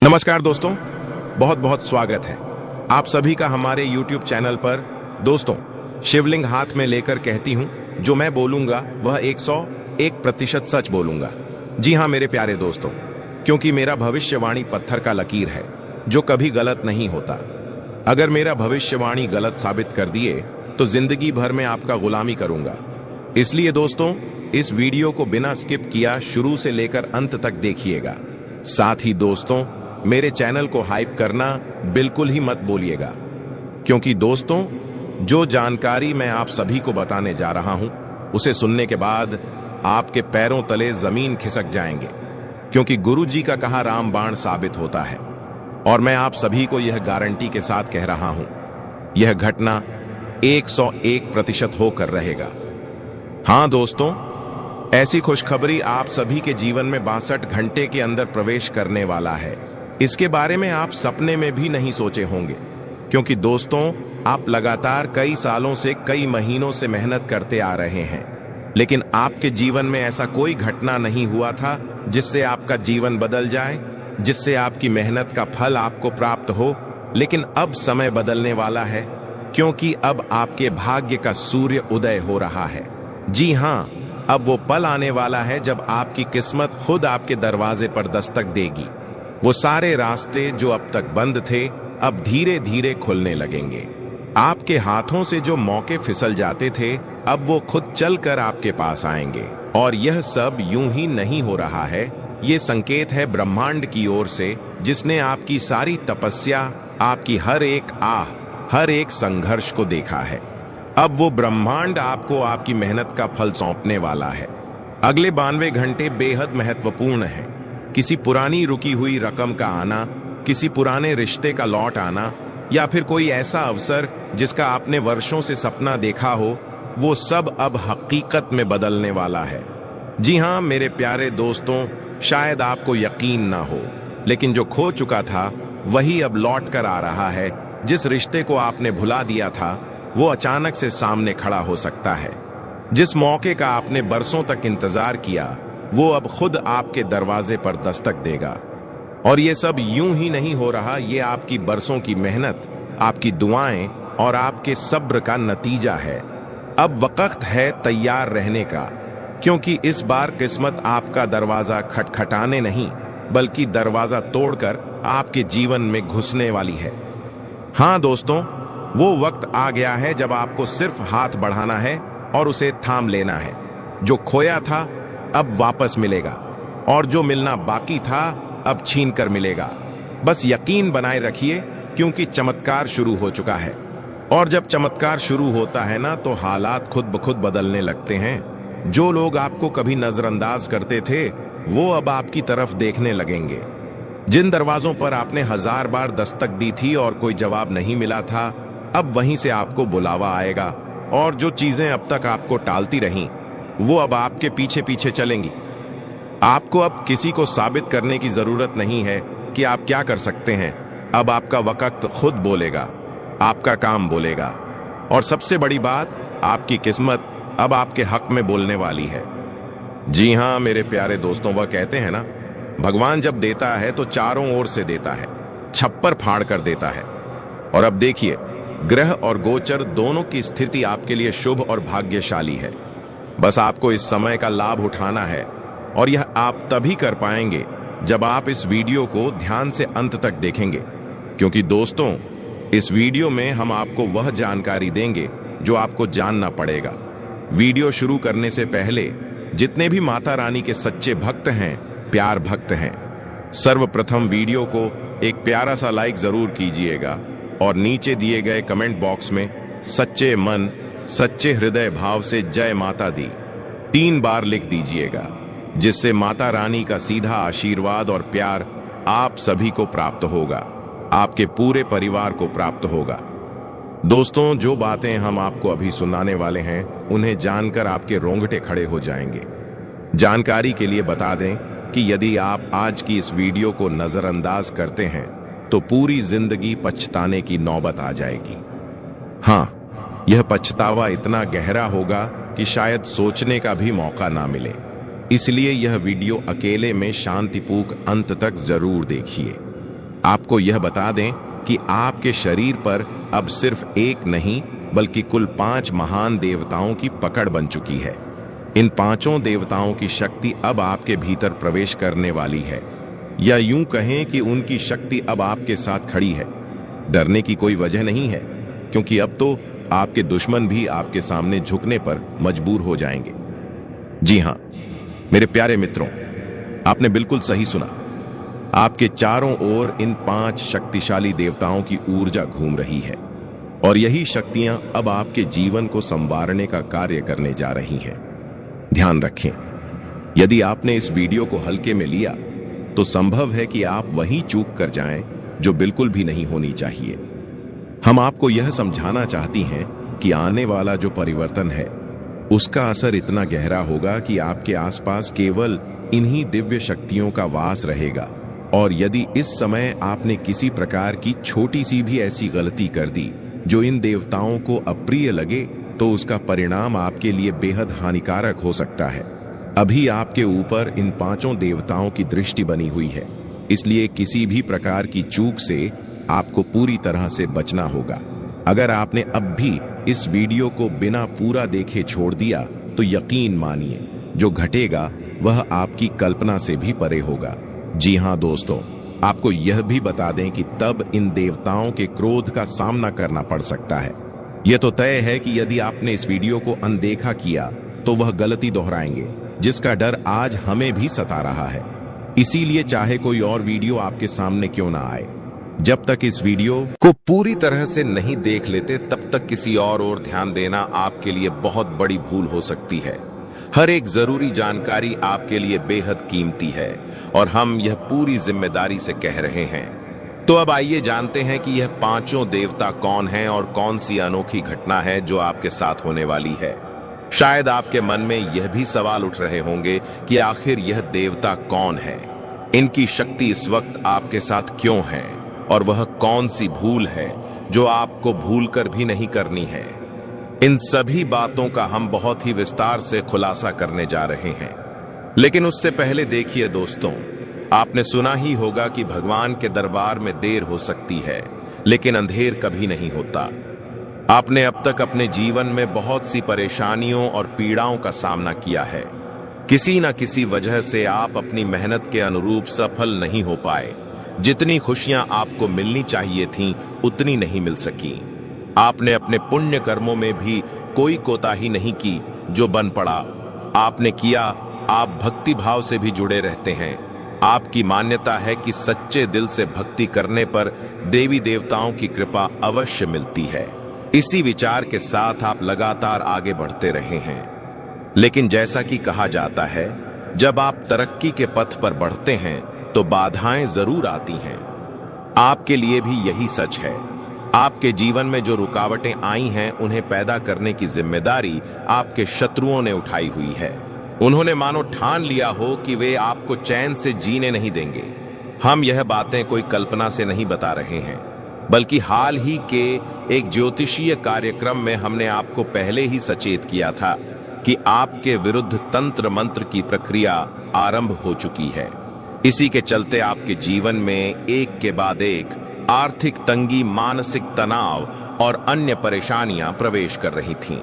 नमस्कार दोस्तों, बहुत बहुत स्वागत है आप सभी का हमारे YouTube चैनल पर। दोस्तों, शिवलिंग हाथ में लेकर कहती हूं, जो मैं बोलूंगा वह 101% सच बोलूंगा। जी हां मेरे प्यारे दोस्तों, क्योंकि मेरा भविष्यवाणी पत्थर का लकीर है जो कभी गलत नहीं होता। अगर मेरा भविष्यवाणी गलत साबित कर दिए तो जिंदगी भर में आपका गुलामी करूंगा। इसलिए दोस्तों, इस वीडियो को बिना स्किप किया शुरू से लेकर अंत तक देखिएगा। साथ ही दोस्तों, मेरे चैनल को हाइप करना बिल्कुल ही मत बोलिएगा, क्योंकि दोस्तों जो जानकारी मैं आप सभी को बताने जा रहा हूं उसे सुनने के बाद आपके पैरों तले जमीन खिसक जाएंगे, क्योंकि गुरुजी का कहा रामबाण साबित होता है। और मैं आप सभी को यह गारंटी के साथ कह रहा हूं, यह घटना 101% होकर रहेगा। हां दोस्तों, ऐसी खुशखबरी आप सभी के जीवन में 62 घंटे के अंदर प्रवेश करने वाला है। इसके बारे में आप सपने में भी नहीं सोचे होंगे, क्योंकि दोस्तों आप लगातार कई सालों से, कई महीनों से मेहनत करते आ रहे हैं, लेकिन आपके जीवन में ऐसा कोई घटना नहीं हुआ था जिससे आपका जीवन बदल जाए, जिससे आपकी मेहनत का फल आपको प्राप्त हो। लेकिन अब समय बदलने वाला है, क्योंकि अब आपके भाग्य का सूर्य उदय हो रहा है। जी हां, अब वो पल आने वाला है जब आपकी किस्मत खुद आपके दरवाजे पर दस्तक देगी। वो सारे रास्ते जो अब तक बंद थे अब धीरे धीरे खुलने लगेंगे। आपके हाथों से जो मौके फिसल जाते थे अब वो खुद चलकर आपके पास आएंगे। और यह सब यूं ही नहीं हो रहा है, ये संकेत है ब्रह्मांड की ओर से, जिसने आपकी सारी तपस्या, आपकी हर एक आह, हर एक संघर्ष को देखा है। अब वो ब्रह्मांड आपको आपकी मेहनत का फल सौंपने वाला है। अगले 92 घंटे बेहद महत्वपूर्ण हैं। किसी पुरानी रुकी हुई रकम का आना, किसी पुराने रिश्ते का लौट आना, या फिर कोई ऐसा अवसर जिसका आपने वर्षों से सपना देखा हो, वो सब अब हकीकत में बदलने वाला है। जी हां मेरे प्यारे दोस्तों, शायद आपको यकीन ना हो, लेकिन जो खो चुका था वही अब लौट कर आ रहा है। जिस रिश्ते को आपने भुला दिया था वो अचानक से सामने खड़ा हो सकता है। जिस मौके का आपने बरसों तक इंतजार किया वो अब खुद आपके दरवाजे पर दस्तक देगा। और ये सब यूं ही नहीं हो रहा, ये आपकी बरसों की मेहनत, आपकी दुआएं और आपके सब्र का नतीजा है। अब वक्त है तैयार रहने का, क्योंकि इस बार किस्मत आपका दरवाजा खटखटाने नहीं बल्कि दरवाजा तोड़कर आपके जीवन में घुसने वाली है। हां दोस्तों, वो वक्त आ गया है जब आपको सिर्फ हाथ बढ़ाना है और उसे थाम लेना है। जो खोया था अब वापस मिलेगा, और जो मिलना बाकी था अब छीन कर मिलेगा। बस यकीन बनाए रखिए, क्योंकि चमत्कार शुरू हो चुका है। और जब चमत्कार शुरू होता है ना, तो हालात खुद ब खुद बदलने लगते हैं। जो लोग आपको कभी नजरअंदाज करते थे वो अब आपकी तरफ देखने लगेंगे। जिन दरवाजों पर आपने 1000 बार दस्तक दी थी और कोई जवाब नहीं मिला था, अब वहीं से आपको बुलावा आएगा। और जो चीजें अब तक आपको टालती रहीं वो अब आपके पीछे पीछे चलेंगी। आपको अब किसी को साबित करने की जरूरत नहीं है कि आप क्या कर सकते हैं। अब आपका वक्त खुद बोलेगा, आपका काम बोलेगा, और सबसे बड़ी बात, आपकी किस्मत अब आपके हक में बोलने वाली है। जी हां मेरे प्यारे दोस्तों, वह कहते हैं ना, भगवान जब देता है तो चारों ओर से देता है, छप्पर फाड़ कर देता है। और अब देखिए, ग्रह और गोचर दोनों की स्थिति आपके लिए शुभ और भाग्यशाली है। बस आपको इस समय का लाभ उठाना है, और यह आप तभी कर पाएंगे जब आप इस वीडियो को ध्यान से अंत तक देखेंगे। क्योंकि दोस्तों, इस वीडियो में हम आपको वह जानकारी देंगे जो आपको जानना पड़ेगा। वीडियो शुरू करने से पहले जितने भी माता रानी के सच्चे भक्त हैं, प्यार भक्त हैं, सर्वप्रथम वीडियो को एक प्यारा सा लाइक जरूर कीजिएगा, और नीचे दिए गए कमेंट बॉक्स में सच्चे मन, सच्चे हृदय भाव से जय माता दी 3 बार लिख दीजिएगा, जिससे माता रानी का सीधा आशीर्वाद और प्यार आप सभी को प्राप्त होगा, आपके पूरे परिवार को प्राप्त होगा। दोस्तों, जो बातें हम आपको अभी सुनाने वाले हैं उन्हें जानकर आपके रोंगटे खड़े हो जाएंगे। जानकारी के लिए बता दें कि यदि आप आज की इस वीडियो को नजरअंदाज करते हैं तो पूरी जिंदगी पछताने की नौबत आ जाएगी। हां, यह पछतावा इतना गहरा होगा कि शायद सोचने का भी मौका ना मिले। इसलिए यह वीडियो अकेले में शांतिपूर्वक अंत तक जरूर देखिए। आपको यह बता दें कि आपके शरीर पर अब सिर्फ एक नहीं बल्कि कुल 5 महान देवताओं की पकड़ बन चुकी है। इन 5 देवताओं की शक्ति अब आपके भीतर प्रवेश करने वाली है, या यूं कहें कि उनकी शक्ति अब आपके साथ खड़ी है। डरने की कोई वजह नहीं है, क्योंकि अब तो आपके दुश्मन भी आपके सामने झुकने पर मजबूर हो जाएंगे। जी हां मेरे प्यारे मित्रों, आपने बिल्कुल सही सुना। आपके चारों ओर इन 5 शक्तिशाली देवताओं की ऊर्जा घूम रही है, और यही शक्तियां अब आपके जीवन को संवारने का कार्य करने जा रही हैं। ध्यान रखें, यदि आपने इस वीडियो को हल्के में लिया तो संभव है कि आप वहीं चूक कर जाएं जो बिल्कुल भी नहीं होनी चाहिए। हम आपको यह समझाना चाहती हैं कि आने वाला जो परिवर्तन है उसका असर इतना गहरा होगा कि आपके आसपास केवल इन्हीं दिव्य शक्तियों का वास रहेगा। और यदि इस समय आपने किसी प्रकार की छोटी सी भी ऐसी गलती कर दी जो इन देवताओं को अप्रिय लगे, तो उसका परिणाम आपके लिए बेहद हानिकारक हो सकता है। अभी आपके ऊपर इन 5 देवताओं की दृष्टि बनी हुई है, इसलिए किसी भी प्रकार की चूक से आपको पूरी तरह से बचना होगा। अगर आपने अब भी इस वीडियो को बिना पूरा देखे छोड़ दिया तो यकीन मानिए जो घटेगा वह आपकी कल्पना से भी परे होगा। जी हां दोस्तों, आपको यह भी बता दें कि तब इन देवताओं के क्रोध का सामना करना पड़ सकता है। यह तो तय है कि यदि आपने इस वीडियो को अनदेखा किया तो वह गलती दोहराएंगे, जिसका डर आज हमें भी सता रहा है। इसीलिए चाहे कोई और वीडियो आपके सामने क्यों ना आए, जब तक इस वीडियो को पूरी तरह से नहीं देख लेते तब तक किसी और ध्यान देना आपके लिए बहुत बड़ी भूल हो सकती है। हर एक जरूरी जानकारी आपके लिए बेहद कीमती है और हम यह पूरी जिम्मेदारी से कह रहे हैं। तो अब आइए जानते हैं कि यह 5 देवता कौन हैं और कौन सी अनोखी घटना है जो आपके साथ होने वाली है। शायद आपके मन में यह भी सवाल उठ रहे होंगे कि आखिर यह देवता कौन है, इनकी शक्ति इस वक्त आपके साथ क्यों है, और वह कौन सी भूल है जो आपको भूलकर भी नहीं करनी है। इन सभी बातों का हम बहुत ही विस्तार से खुलासा करने जा रहे हैं। लेकिन उससे पहले देखिए दोस्तों, आपने सुना ही होगा कि भगवान के दरबार में देर हो सकती है लेकिन अंधेर कभी नहीं होता। आपने अब तक अपने जीवन में बहुत सी परेशानियों और पीड़ाओं का सामना किया है। किसी न किसी वजह से आप अपनी मेहनत के अनुरूप सफल नहीं हो पाए। जितनी खुशियां आपको मिलनी चाहिए थीं, उतनी नहीं मिल सकी। आपने अपने पुण्य कर्मों में भी कोई कोताही नहीं की जो बन पड़ा। आपने किया, आप भक्ति भाव से भी जुड़े रहते हैं। आपकी मान्यता है कि सच्चे दिल से भक्ति करने पर देवी देवताओं की कृपा अवश्य मिलती है। इसी विचार के साथ आप लगातार आगे बढ़ते रहे हैं। लेकिन जैसा कि कहा जाता है, जब आप तरक्की के पथ पर बढ़ते हैं तो बाधाएं जरूर आती हैं। आपके लिए भी यही सच है। आपके जीवन में जो रुकावटें आई हैं, उन्हें पैदा करने की जिम्मेदारी आपके शत्रुओं ने उठाई हुई है। उन्होंने मानो ठान लिया हो कि वे आपको चैन से जीने नहीं देंगे। हम यह बातें कोई कल्पना से नहीं बता रहे हैं, बल्कि हाल ही के एक ज्योतिषीय कार्यक्रम में हमने आपको पहले ही सचेत किया था कि आपके विरुद्ध तंत्र मंत्र की प्रक्रिया आरंभ हो चुकी है। इसी के चलते आपके जीवन में एक के बाद एक आर्थिक तंगी, मानसिक तनाव और अन्य परेशानियां प्रवेश कर रही थीं।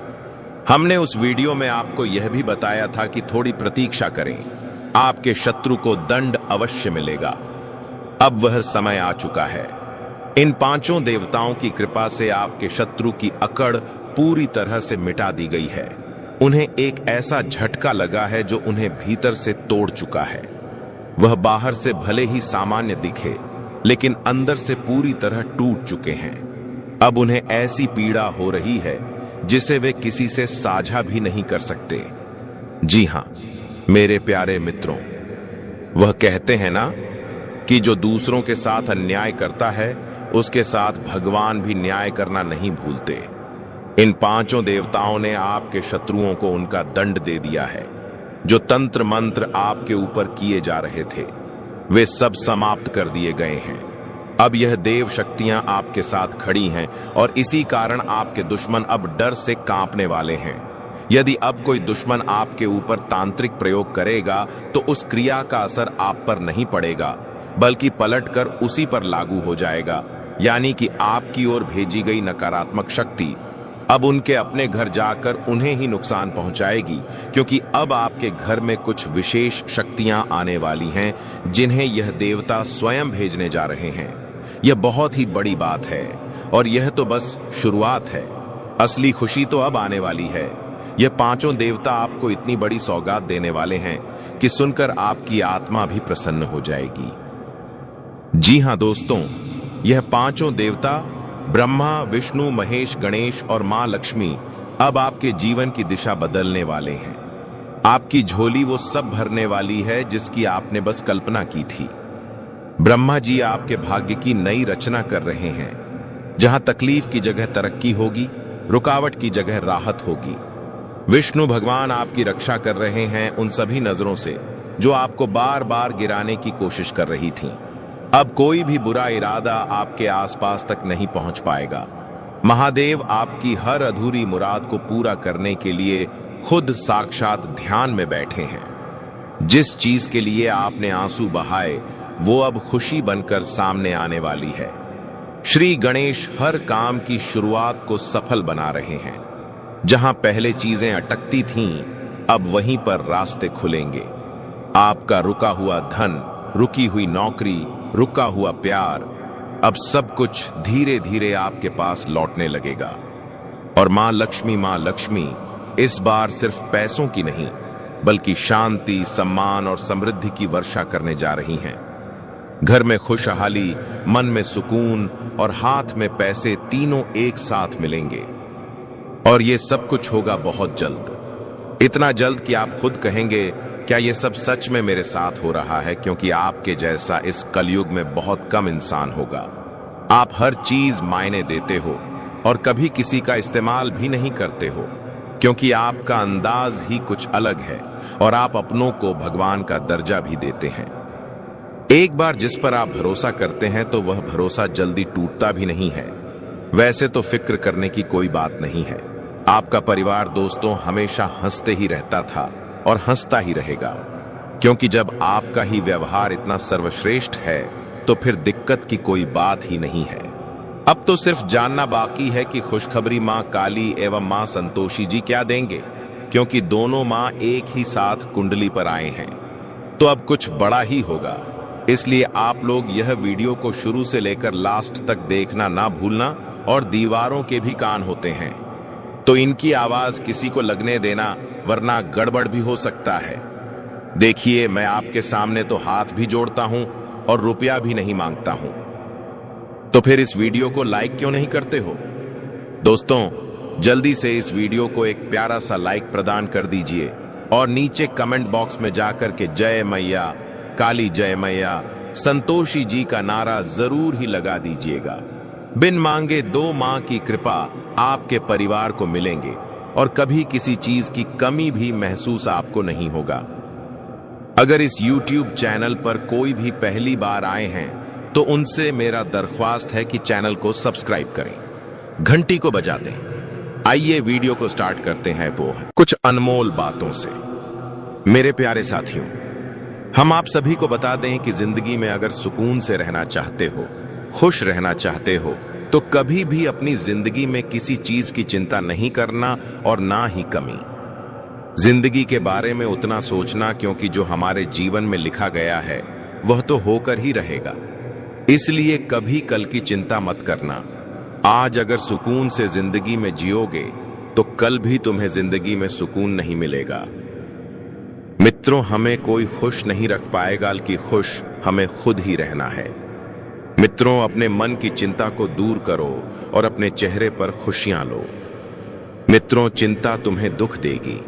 हमने उस वीडियो में आपको यह भी बताया था कि थोड़ी प्रतीक्षा करें, आपके शत्रु को दंड अवश्य मिलेगा। अब वह समय आ चुका है। इन 5 देवताओं की कृपा से आपके शत्रु की अकड़ पूरी तरह से मिटा दी गई है। उन्हें एक ऐसा झटका लगा है जो उन्हें भीतर से तोड़ चुका है। वह बाहर से भले ही सामान्य दिखे, लेकिन अंदर से पूरी तरह टूट चुके हैं। अब उन्हें ऐसी पीड़ा हो रही है जिसे वे किसी से साझा भी नहीं कर सकते। जी हां मेरे प्यारे मित्रों, वह कहते हैं ना कि जो दूसरों के साथ अन्याय करता है उसके साथ भगवान भी न्याय करना नहीं भूलते। इन 5 देवताओं ने आपके शत्रुओं को उनका दंड दे दिया है। जो तंत्र मंत्र आपके ऊपर किए जा रहे थे, वे सब समाप्त कर दिए गए हैं। अब यह देव शक्तियां आपके साथ खड़ी हैं और इसी कारण आपके दुश्मन अब डर से कांपने वाले हैं। यदि अब कोई दुश्मन आपके ऊपर तांत्रिक प्रयोग करेगा तो उस क्रिया का असर आप पर नहीं पड़ेगा, बल्कि पलटकर उसी पर लागू हो जाएगा। यानी कि आपकी ओर भेजी गई नकारात्मक शक्ति अब उनके अपने घर जाकर उन्हें ही नुकसान पहुंचाएगी, क्योंकि अब आपके घर में कुछ विशेष शक्तियां आने वाली हैं जिन्हें यह देवता स्वयं भेजने जा रहे हैं। यह बहुत ही बड़ी बात है और यह तो बस शुरुआत है। असली खुशी तो अब आने वाली है। यह पांचों देवता आपको इतनी बड़ी सौगात देने वाले हैं कि सुनकर आपकी आत्मा भी प्रसन्न हो जाएगी। जी हां दोस्तों, यह पांचों देवता ब्रह्मा, विष्णु, महेश, गणेश और मां लक्ष्मी अब आपके जीवन की दिशा बदलने वाले हैं। आपकी झोली वो सब भरने वाली है जिसकी आपने बस कल्पना की थी। ब्रह्मा जी आपके भाग्य की नई रचना कर रहे हैं। जहां तकलीफ की जगह तरक्की होगी, रुकावट की जगह राहत होगी। विष्णु भगवान आपकी रक्षा कर रहे हैं उन सभी नजरों से जो आपको बार बार गिराने की कोशिश कर रही थीं। अब कोई भी बुरा इरादा आपके आसपास तक नहीं पहुंच पाएगा। महादेव आपकी हर अधूरी मुराद को पूरा करने के लिए खुद साक्षात ध्यान में बैठे हैं। जिस चीज के लिए आपने आंसू बहाए वो अब खुशी बनकर सामने आने वाली है। श्री गणेश हर काम की शुरुआत को सफल बना रहे हैं। जहां पहले चीजें अटकती थीं, अब वहीं पर रास्ते खुलेंगे। आपका रुका हुआ धन, रुकी हुई नौकरी, रुका हुआ प्यार, अब सब कुछ धीरे धीरे आपके पास लौटने लगेगा। और मां लक्ष्मी इस बार सिर्फ पैसों की नहीं, बल्कि शांति, सम्मान और समृद्धि की वर्षा करने जा रही हैं। घर में खुशहाली, मन में सुकून और हाथ में पैसे तीनों एक साथ मिलेंगे। और ये सब कुछ होगा बहुत जल्द। इतना जल्द कि आप खुद कहेंगे, क्या ये सब सच में मेरे साथ हो रहा है? क्योंकि आपके जैसा इस कलयुग में बहुत कम इंसान होगा। आप हर चीज मायने देते हो और कभी किसी का इस्तेमाल भी नहीं करते हो, क्योंकि आपका अंदाज ही कुछ अलग है और आप अपनों को भगवान का दर्जा भी देते हैं। एक बार जिस पर आप भरोसा करते हैं तो वह भरोसा जल्दी टूटता भी नहीं है। वैसे तो फिक्र करने की कोई बात नहीं है। आपका परिवार दोस्तों हमेशा हंसते ही रहता था और हंसता ही रहेगा, क्योंकि जब आपका ही व्यवहार इतना सर्वश्रेष्ठ है तो फिर दिक्कत की कोई बात ही नहीं है। अब तो सिर्फ जानना बाकी है कि खुशखबरी मां काली एवं मां संतोषी जी क्या देंगे, क्योंकि दोनों मां एक ही साथ कुंडली पर आए हैं। तो अब कुछ बड़ा ही होगा, इसलिए आप लोग यह वीडियो को शुरू से लेकर लास्ट तक देखना ना भूलना। और दीवारों के भी कान होते हैं, तो इनकी आवाज किसी को लगने देना, वरना गड़बड़ भी हो सकता है। देखिए, मैं आपके सामने तो हाथ भी जोड़ता हूं और रुपया भी नहीं मांगता हूं, तो फिर इस वीडियो को लाइक क्यों नहीं करते हो? दोस्तों, जल्दी से इस वीडियो को एक प्यारा सा लाइक प्रदान कर दीजिए और नीचे कमेंट बॉक्स में जाकर के जय मैया काली, जय मैया संतोषी जी का नारा जरूर ही लगा दीजिएगा। बिन मांगे दो मां की कृपा आपके परिवार को मिलेंगे और कभी किसी चीज की कमी भी महसूस आपको नहीं होगा। अगर इस YouTube चैनल पर कोई भी पहली बार आए हैं तो उनसे मेरा दरख्वास्त है कि चैनल को सब्सक्राइब करें, घंटी को बजा दें। आइए वीडियो को स्टार्ट करते हैं वो कुछ अनमोल बातों से। मेरे प्यारे साथियों, हम आप सभी को बता दें कि जिंदगी में अगर सुकून से रहना चाहते हो, खुश रहना चाहते हो, तो कभी भी अपनी जिंदगी में किसी चीज की चिंता नहीं करना और ना ही कमी। जिंदगी के बारे में उतना सोचना, क्योंकि जो हमारे जीवन में लिखा गया है वह तो होकर ही रहेगा। इसलिए कभी कल की चिंता मत करना। आज अगर सुकून से जिंदगी में जियोगे तो कल भी तुम्हें जिंदगी में सुकून नहीं मिलेगा। मित्रों, हमें कोई खुश नहीं रख पाएगा, बल्कि खुश हमें खुद ही रहना है। मित्रों, अपने मन की चिंता को दूर करो और अपने चेहरे पर खुशियां लो। मित्रों, चिंता तुम्हें दुख देगी,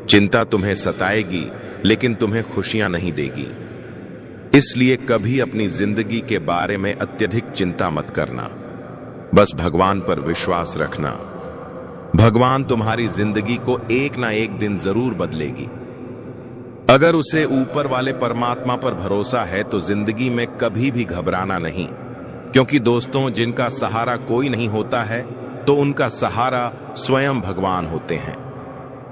चिंता तुम्हें सताएगी, लेकिन तुम्हें खुशियां नहीं देगी। इसलिए कभी अपनी जिंदगी के बारे में अत्यधिक चिंता मत करना। बस भगवान पर विश्वास रखना। भगवान तुम्हारी जिंदगी को एक ना एक दिन जरूर बदलेगी। अगर उसे ऊपर वाले परमात्मा पर भरोसा है तो जिंदगी में कभी भी घबराना नहीं, क्योंकि दोस्तों, जिनका सहारा कोई नहीं होता है तो उनका सहारा स्वयं भगवान होते हैं।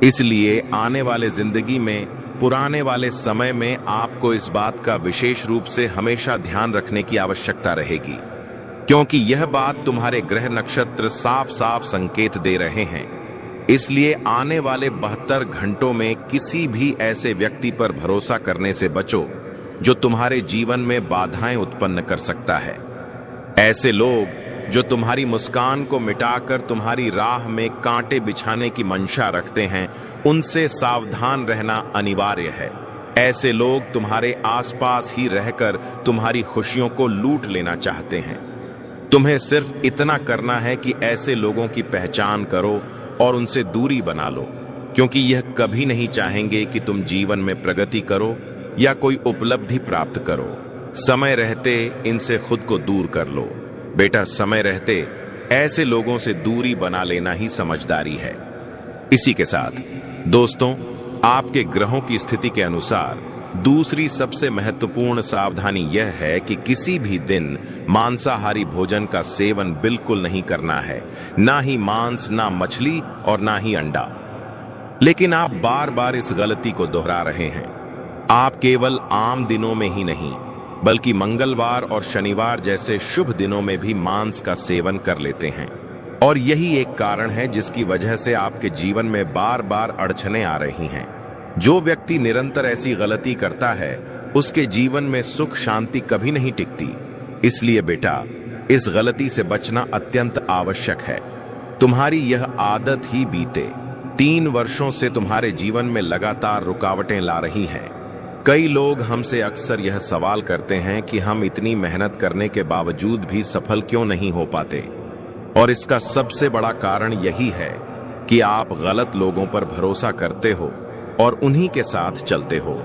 इसलिए आने वाले जिंदगी में पुराने वाले समय में आपको इस बात का विशेष रूप से हमेशा ध्यान रखने की आवश्यकता रहेगी, क्योंकि यह बात तुम्हारे ग्रह नक्षत्र साफ साफ संकेत दे रहे हैं। इसलिए आने वाले 72 घंटों में किसी भी ऐसे व्यक्ति पर भरोसा करने से बचो जो तुम्हारे जीवन में बाधाएं उत्पन्न कर सकता है। ऐसे लोग जो तुम्हारी मुस्कान को मिटाकर तुम्हारी राह में कांटे बिछाने की मंशा रखते हैं, उनसे सावधान रहना अनिवार्य है। ऐसे लोग तुम्हारे आसपास ही रहकर तुम्हारी खुशियों को लूट लेना चाहते हैं। तुम्हें सिर्फ इतना करना है कि ऐसे लोगों की पहचान करो और उनसे दूरी बना लो, क्योंकि यह कभी नहीं चाहेंगे कि तुम जीवन में प्रगति करो या कोई उपलब्धि प्राप्त करो। समय रहते इनसे खुद को दूर कर लो। बेटा, समय रहते ऐसे लोगों से दूरी बना लेना ही समझदारी है। इसी के साथ दोस्तों, आपके ग्रहों की स्थिति के अनुसार दूसरी सबसे महत्वपूर्ण सावधानी यह है कि किसी भी दिन मांसाहारी भोजन का सेवन बिल्कुल नहीं करना है। ना ही मांस, ना मछली और ना ही अंडा। लेकिन आप बार बार इस गलती को दोहरा रहे हैं। आप केवल आम दिनों में ही नहीं, बल्कि मंगलवार और शनिवार जैसे शुभ दिनों में भी मांस का सेवन कर लेते हैं। और यही एक कारण है जिसकी वजह से आपके जीवन में बार बार अड़चनें आ रही हैं। जो व्यक्ति निरंतर ऐसी गलती करता है, उसके जीवन में सुख शांति कभी नहीं टिकती। इसलिए बेटा, इस गलती से बचना अत्यंत आवश्यक है। तुम्हारी यह आदत ही बीते 3 वर्षों से तुम्हारे जीवन में लगातार रुकावटें ला रही है। कई लोग हमसे अक्सर यह सवाल करते हैं कि हम इतनी मेहनत करने के बावजूद भी सफल क्यों नहीं हो पाते। और इसका सबसे बड़ा कारण यही है कि आप गलत लोगों पर भरोसा करते हो और उन्हीं के साथ चलते हो।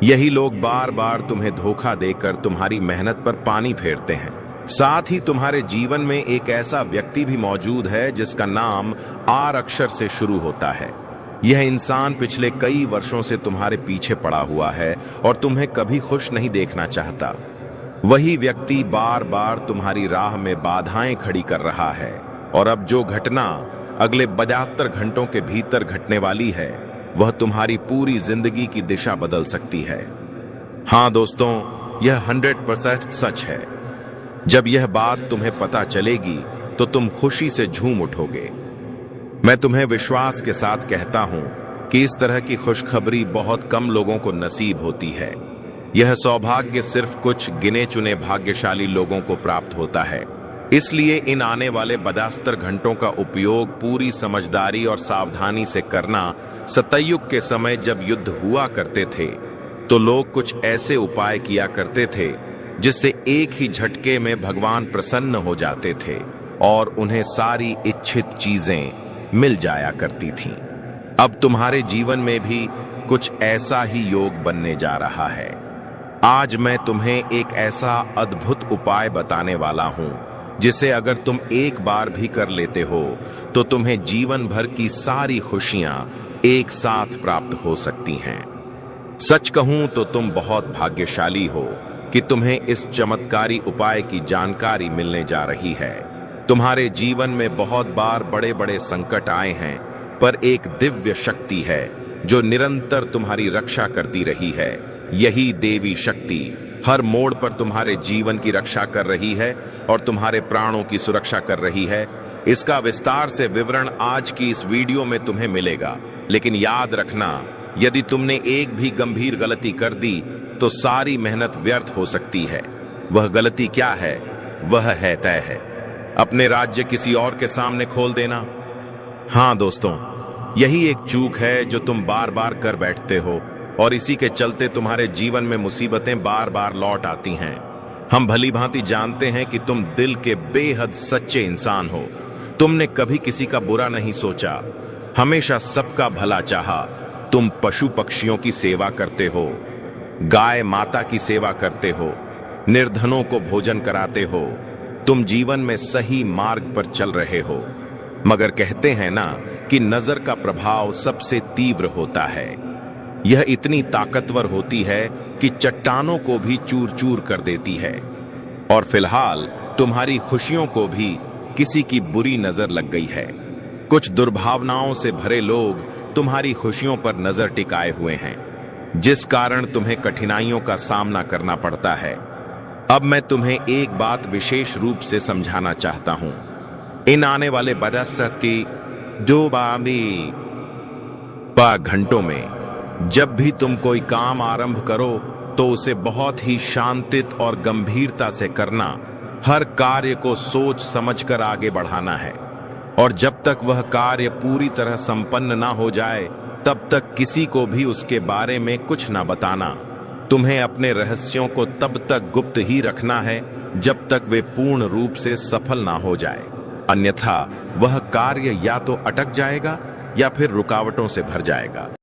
यही लोग बार बार तुम्हें धोखा देकर तुम्हारी मेहनत पर पानी फेरते हैं। साथ ही तुम्हारे जीवन में एक ऐसा व्यक्ति भी मौजूद है जिसका नाम आर अक्षर से शुरू होता है। यह इंसान पिछले कई वर्षों से तुम्हारे पीछे पड़ा हुआ है और तुम्हें कभी खुश नहीं देखना चाहता। वही व्यक्ति बार बार तुम्हारी राह में बाधाएं खड़ी कर रहा है। और अब जो घटना अगले 72 घंटों के भीतर घटने वाली है, वह तुम्हारी पूरी जिंदगी की दिशा बदल सकती है। हाँ दोस्तों, यह 100% सच है। जब यह बात तुम्हें पता चलेगी तो तुम खुशी से झूम उठोगे। मैं तुम्हें विश्वास के साथ कहता हूं कि इस तरह की खुशखबरी बहुत कम लोगों को नसीब होती है। यह सौभाग्य सिर्फ कुछ गिने चुने भाग्यशाली लोगों को प्राप्त होता है। इसलिए इन आने वाले 72 घंटों का उपयोग पूरी समझदारी और सावधानी से करना। सतयुग के समय जब युद्ध हुआ करते थे तो लोग कुछ ऐसे उपाय किया करते थे जिससे एक ही झटके में भगवान प्रसन्न हो जाते थे और उन्हें सारी इच्छित चीजें मिल जाया करती थीं। अब तुम्हारे जीवन में भी कुछ ऐसा ही योग बनने जा रहा है। आज मैं तुम्हें एक ऐसा अद्भुत उपाय बताने वाला हूं जिसे अगर तुम एक बार भी कर लेते हो तो तुम्हें जीवन भर की सारी खुशियां एक साथ प्राप्त हो सकती हैं। सच कहूं तो तुम बहुत भाग्यशाली हो कि तुम्हें इस चमत्कारी उपाय की जानकारी मिलने जा रही है। तुम्हारे जीवन में बहुत बार बड़े बड़े संकट आए हैं, पर एक दिव्य शक्ति है जो निरंतर तुम्हारी रक्षा करती रही है। यही देवी शक्ति हर मोड़ पर तुम्हारे जीवन की रक्षा कर रही है और तुम्हारे प्राणों की सुरक्षा कर रही है। इसका विस्तार से विवरण आज की इस वीडियो में तुम्हें मिलेगा। लेकिन याद रखना, यदि तुमने एक भी गंभीर गलती कर दी तो सारी मेहनत व्यर्थ हो सकती है। वह गलती क्या है? वह है तय है अपने राज्य किसी और के सामने खोल देना। हाँ दोस्तों, यही एक चूक है जो तुम बार बार कर बैठते हो और इसी के चलते तुम्हारे जीवन में मुसीबतें बार बार लौट आती हैं। हम भली भांति जानते हैं कि तुम दिल के बेहद सच्चे इंसान हो। तुमने कभी किसी का बुरा नहीं सोचा, हमेशा सबका भला चाहा। तुम पशु पक्षियों की सेवा करते हो, गाय माता की सेवा करते हो, निर्धनों को भोजन कराते हो। तुम जीवन में सही मार्ग पर चल रहे हो। मगर कहते हैं ना कि नजर का प्रभाव सबसे तीव्र होता है। यह इतनी ताकतवर होती है कि चट्टानों को भी चूर चूर कर देती है। और फिलहाल तुम्हारी खुशियों को भी किसी की बुरी नजर लग गई है। कुछ दुर्भावनाओं से भरे लोग तुम्हारी खुशियों पर नजर टिकाए हुए हैं। जिस कारण तुम्हें कठिनाइयों का सामना करना पड़ता है। अब मैं तुम्हें एक बात विशेष रूप से समझाना चाहता हूं। इन आने वाले बरस की 2 घंटों में जब भी तुम कोई काम आरंभ करो तो उसे बहुत ही शांतित और गंभीरता से करना। हर कार्य को सोच समझकर आगे बढ़ाना है और जब तक वह कार्य पूरी तरह संपन्न ना हो जाए तब तक किसी को भी उसके बारे में कुछ ना बताना। तुम्हें अपने रहस्यों को तब तक गुप्त ही रखना है जब तक वे पूर्ण रूप से सफल ना हो जाए, अन्यथा वह कार्य या तो अटक जाएगा या फिर रुकावटों से भर जाएगा।